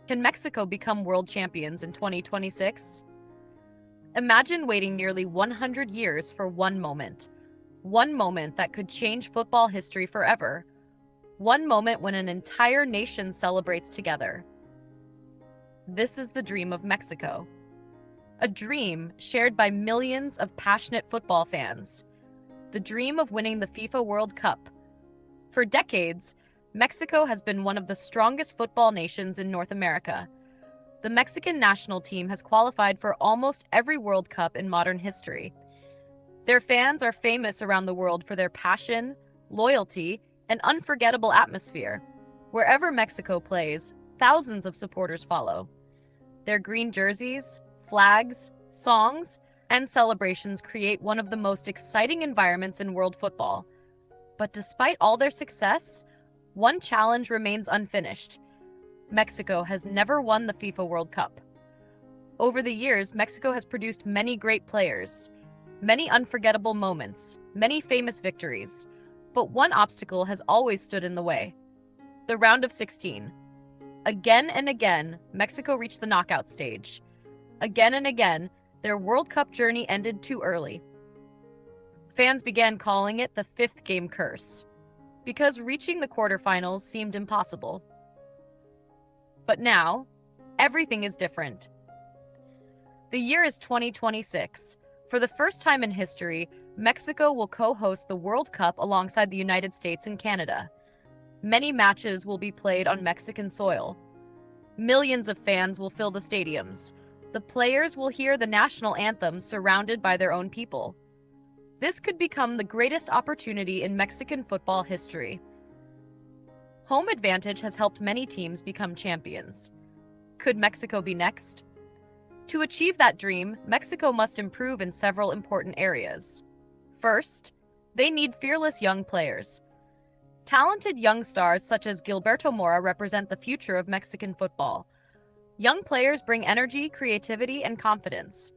Can Mexico become world champions in 2026? Imagine waiting nearly 100 years for one moment that could change football history forever, one moment when an entire nation celebrates together. This is the dream of Mexico, a dream shared by millions of passionate football fans, the dream of winning the FIFA World Cup. For decades, Mexico has been one of the strongest football nations in North America. The Mexican national team has qualified for almost every World Cup in modern history. Their fans are famous around the world for their passion, loyalty, and unforgettable atmosphere. Wherever Mexico plays, thousands of supporters follow. Their green jerseys, flags, songs, and celebrations create one of the most exciting environments in world football. But despite all their success, one challenge remains unfinished. Mexico has never won the FIFA World Cup. Over the years, Mexico has produced many great players, many unforgettable moments, many famous victories. But one obstacle has always stood in the way: the round of 16. Again and again, Mexico reached the knockout stage. Again and again, their World Cup journey ended too early. Fans began calling it the fifth game curse, because reaching the quarterfinals seemed impossible. But now, everything is different. The year is 2026. For the first time in history, Mexico will co-host the World Cup alongside the United States and Canada. Many matches will be played on Mexican soil. Millions of fans will fill the stadiums. The players will hear the national anthem surrounded by their own people. This could become the greatest opportunity in Mexican football history. Home advantage has helped many teams become champions. Could Mexico be next? To achieve that dream, Mexico must improve in several important areas. First, they need fearless young players. Talented young stars such as Gilberto Mora represent the future of Mexican football. Young players bring energy, creativity, and confidence.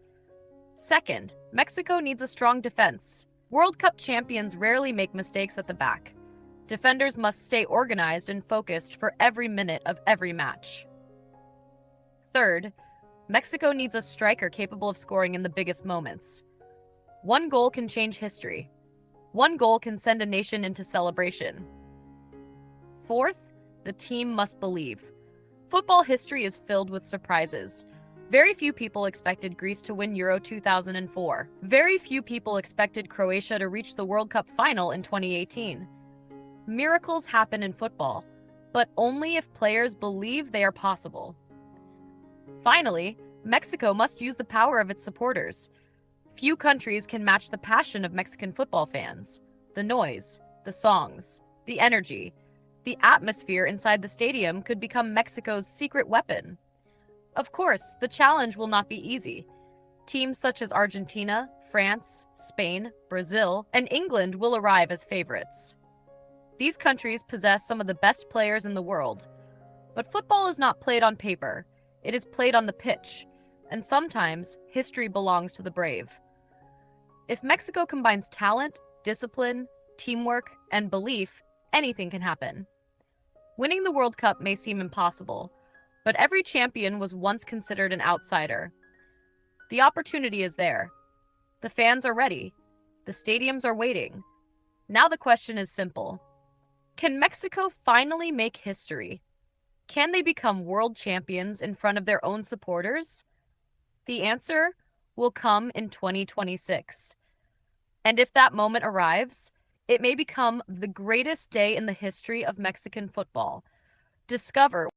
Second, Mexico needs a strong defense. World Cup champions rarely make mistakes at the back. Defenders must stay organized and focused for every minute of every match. Third, Mexico needs a striker capable of scoring in the biggest moments. One goal can change history. One goal can send a nation into celebration. Fourth, the team must believe. Football history is filled with surprises. Very few people expected Greece to win Euro 2004. Very few people expected Croatia to reach the World Cup final in 2018. Miracles happen in football, but only if players believe they are possible. Finally, Mexico must use the power of its supporters. Few countries can match the passion of Mexican football fans. The noise, the songs, the energy, the atmosphere inside the stadium could become Mexico's secret weapon. Of course, the challenge will not be easy. Teams such as Argentina, France, Spain, Brazil, and England will arrive as favorites. These countries possess some of the best players in the world. But football is not played on paper. It is played on the pitch, and sometimes history belongs to the brave. If Mexico combines talent, discipline, teamwork, and belief, anything can happen. Winning the World Cup may seem impossible, but every champion was once considered an outsider. The opportunity is there. The fans are ready. The stadiums are waiting. Now the question is simple. Can Mexico finally make history? Can they become world champions in front of their own supporters? The answer will come in 2026. And if that moment arrives, it may become the greatest day in the history of Mexican football. Discover